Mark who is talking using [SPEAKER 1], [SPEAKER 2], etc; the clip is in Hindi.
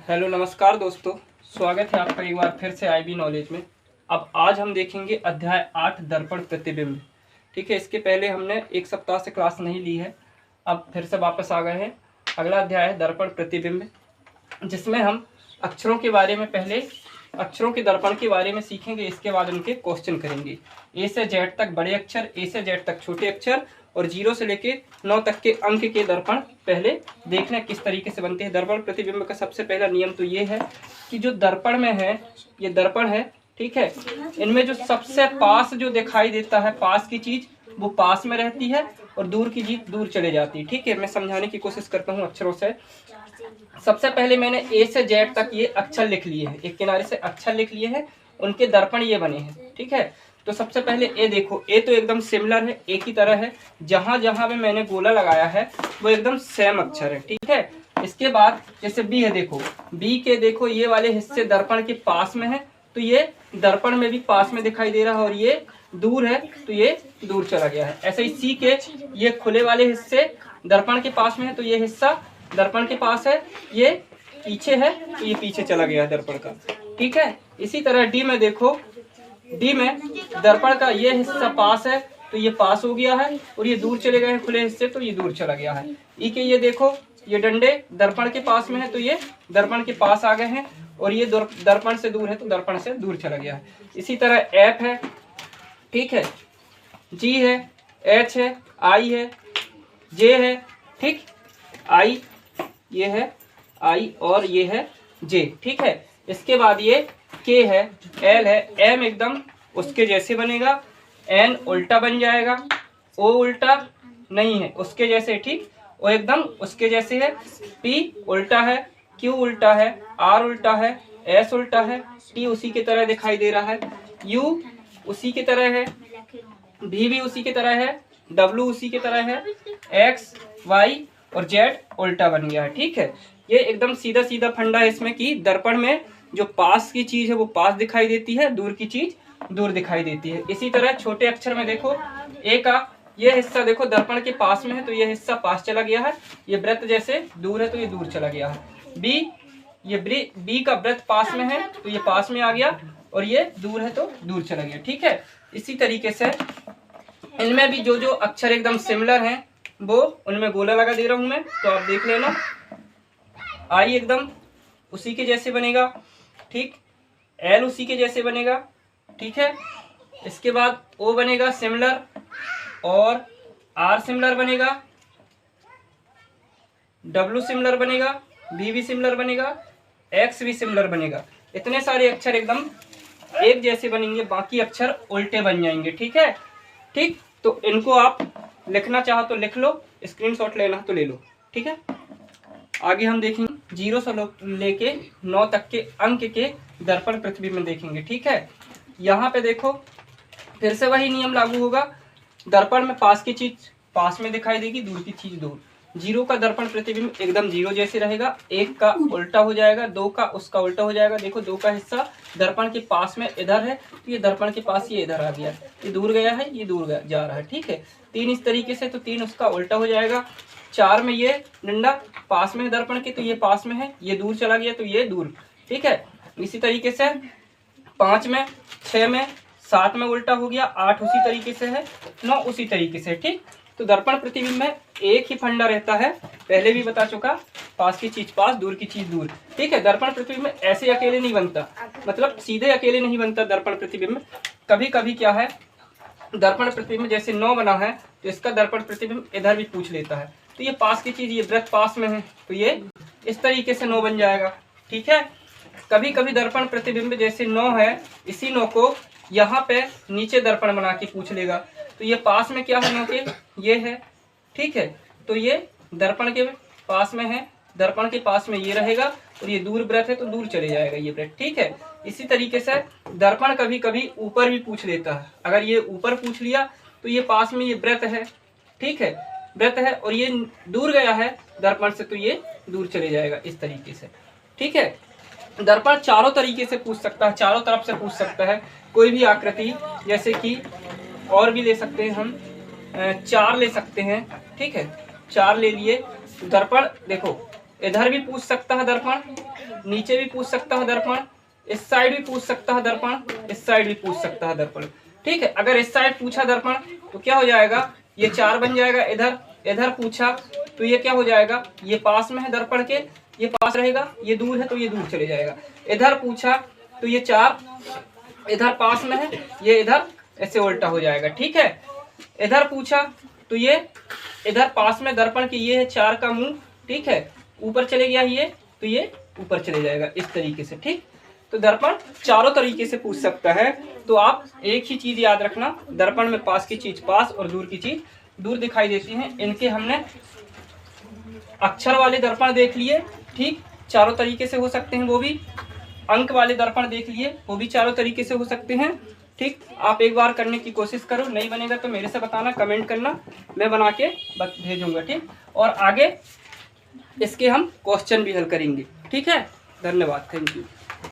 [SPEAKER 1] हेलो नमस्कार दोस्तों, स्वागत है आपका एक बार फिर से आईबी नॉलेज में। अब आज हम देखेंगे अध्याय 8 दर्पण प्रतिबिंब। ठीक है, इसके पहले हमने एक सप्ताह से क्लास नहीं ली है, अब फिर से वापस आ गए हैं। अगला अध्याय है दर्पण प्रतिबिंब, जिसमें हम अक्षरों के बारे में पहले अक्षरों के दर्पण के बारे में सीखेंगे, इसके बाद उनके क्वेश्चन करेंगे। ए से जेड तक बड़े अक्षर, ए से जेड तक छोटे अक्षर और 0 से लेके 9 तक के अंक के दर्पण पहले देखना किस तरीके से बनते हैं। दर्पण प्रतिबिंब का सबसे पहला नियम तो ये है कि जो दर्पण में है, ये दर्पण है, ठीक है, इनमें जो सबसे पास जो दिखाई देता है, पास की चीज वो पास में रहती है और दूर की चीज दूर चले जाती है। ठीक है, मैं समझाने की कोशिश करता हूँ अक्षरों से। सबसे पहले मैंने ए से जेड तक ये अक्षर लिख लिए हैं, एक किनारे से अक्षर लिख लिए हैं, उनके दर्पण ये बने हैं। ठीक है, तो सबसे पहले ए देखो, ए तो एकदम सिमिलर है, एक ही तरह है, जहां जहां पे मैंने गोला लगाया है वो एकदम सेम अक्षर है। ठीक है, इसके बाद जैसे बी है, देखो बी के देखो ये वाले हिस्से दर्पण के पास में है, तो ये दर्पण में भी पास में दिखाई दे रहा है, और ये दूर है तो ये दूर चला गया है। ऐसे ही सी के ये खुले वाले हिस्से दर्पण के पास में है, तो ये हिस्सा दर्पण के पास है, ये पीछे है तो ये पीछे चला गया है दर्पण का। ठीक है, इसी तरह डी में देखो, डी में दर्पण का ये हिस्सा पास है तो ये पास हो गया है, और ये दूर चले गए हैं खुले हिस्से, तो ये दूर चला गया है। ई के ये देखो, ये डंडे दर्पण के पास में है तो ये दर्पण के पास आ गए हैं, और ये दर्पण से दूर है तो दर्पण से दूर चला गया है। इसी तरह एफ है, ठीक है, जी है, एच है, आई है, जे है, ठीक, आई ये है, आई और ये है जे। ठीक है, इसके बाद ये के है, एल है, एम एकदम उसके जैसे बनेगा, एन उल्टा बन जाएगा, ओ उल्टा नहीं है उसके जैसे, ठीक, ओ एकदम उसके जैसे है, पी उल्टा है, क्यू उल्टा है, आर उल्टा है, एस उल्टा है, टी उसी की तरह दिखाई दे रहा है, यू उसी की तरह है, भी उसी की तरह है, डब्ल्यू उसी की तरह है, एक्स वाई और जेड उल्टा बन गया है। ठीक है, ये एकदम सीधा सीधा फंडा है इसमें कि दर्पण में जो पास की चीज है वो पास दिखाई देती है, दूर की चीज दूर दिखाई देती है। इसी तरह छोटे अक्षर में देखो, ए का ये हिस्सा देखो दर्पण के पास में है तो ये हिस्सा पास चला गया है, ये वृत्त जैसे दूर है तो ये दूर चला गया है। बी, ये बी का वृत्त पास में है तो ये पास में आ गया, और ये दूर है तो दूर चला गया। ठीक है, इसी तरीके से इनमें भी जो जो अक्षर एकदम सिमिलर हैं वो उनमें गोला लगा दे रहा हूं मैं, तो आप देख लेना। आई एकदम उसी के जैसे बनेगा, ठीक, एल उसी के जैसे बनेगा, ठीक है, इसके बाद ओ बनेगा सिमिलर, और आर सिमिलर बनेगा, डब्ल्यू सिमिलर बनेगा, बी भी सिमिलर बनेगा, एक्स भी सिमिलर बनेगा। इतने सारे अक्षर एकदम एक जैसे बनेंगे, बाकी अक्षर उल्टे बन जाएंगे। ठीक है, ठीक, तो इनको आप लिखना चाहो तो लिख लो, स्क्रीनशॉट लेना तो ले लो। ठीक है, आगे हम देखेंगे 0 से लेके 9 तक के अंक के दर्पण प्रतिबिंब देखेंगे। ठीक है, यहाँ पे देखो फिर से वही नियम लागू होगा, दर्पण में पास की चीज पास में दिखाई देगी, दूर की चीज दूर। 0 का दर्पण प्रतिबिंब एकदम 0 जैसे रहेगा, 1 का उल्टा हो जाएगा, 2 का उसका उल्टा हो जाएगा। देखो 2 का हिस्सा दर्पण के पास में इधर है तो ये दर्पण के पास ये इधर आ गया, ये दूर गया है, ये दूर जा रहा है। ठीक है, 3 इस तरीके से तो 3 उसका उल्टा हो जाएगा। 4 में ये डंडा पास में है दर्पण के तो ये पास में है, ये दूर चला गया तो ये दूर। ठीक है, इसी तरीके से 5 में, 6 में, 7 में उल्टा हो गया, 8 उसी तरीके से है, 9 उसी तरीके से। ठीक, तो दर्पण प्रतिबिंब में एक ही फंडा रहता है, पहले भी बता चुका, पास की चीज पास, दूर की चीज दूर। ठीक है, दर्पण प्रतिबिंब में ऐसे अकेले नहीं बनता, मतलब सीधे अकेले नहीं बनता दर्पण प्रतिबिंब। कभी कभी क्या है, दर्पण प्रतिबिंब जैसे 9 बना है तो इसका दर्पण प्रतिबिंब इधर भी पूछ लेता है, तो ये पास की चीज, ये वृत्त पास में है तो ये इस तरीके से 9 बन जाएगा। ठीक है, कभी कभी दर्पण प्रतिबिंब जैसे 9 है, इसी 9 को यहाँ पे नीचे दर्पण बना के पूछ लेगा, तो ये पास में क्या है 9 के, ये है। ठीक है, तो ये दर्पण के पास में है, दर्पण के पास में ये रहेगा, और ये दूर वृत्त है तो दूर चले जाएगा ये वृत्त। ठीक है, इसी तरीके से दर्पण कभी कभी ऊपर भी पूछ लेता है, अगर ये ऊपर पूछ लिया तो ये पास में ये वृत्त है, ठीक है, वृत्त है, और ये दूर गया है दर्पण से तो ये दूर चले जाएगा इस तरीके से। ठीक है, दर्पण चारों तरीके से पूछ सकता है, चारों तरफ से पूछ सकता है, कोई भी आकृति, जैसे कि और भी ले सकते हैं हम, 4 ले सकते हैं। ठीक है, 4 ले लिए, दर्पण देखो इधर भी पूछ सकता है दर्पण, नीचे भी पूछ सकता है दर्पण, इस साइड भी पूछ सकता है दर्पण, इस साइड भी पूछ सकता है दर्पण। ठीक है, अगर इस साइड पूछा दर्पण तो क्या हो जाएगा, ये 4 बन जाएगा। इधर इधर पूछा तो ये क्या हो जाएगा, ये पास में है दर्पण के, ये पास रहेगा, ये दूर है तो ये दूर चले जाएगा। इधर पूछा तो ये 4 इधर पास में है, ये इधर ऐसे उल्टा हो जाएगा। ठीक है, इधर पूछा तो ये इधर पास में दर्पण की ये है 4 का मुंह। ठीक है, ऊपर चले गया ये तो ये ऊपर चले जाएगा इस तरीके से। ठीक, तो दर्पण चारों तरीके से पूछ सकता है। तो आप एक ही चीज याद रखना, दर्पण में पास की चीज पास और दूर की चीज दूर दिखाई देती हैं। इनके हमने अक्षर वाले दर्पण देख लिए, ठीक, चारों तरीके से हो सकते हैं वो भी। अंक वाले दर्पण देख लिए, वो भी चारों तरीके से हो सकते हैं। ठीक, आप एक बार करने की कोशिश करो, नहीं बनेगा तो मेरे से बताना, कमेंट करना, मैं बना के भेजूंगा। ठीक, और आगे इसके हम क्वेश्चन भी हल करेंगे। ठीक है, धन्यवाद, थैंक यू।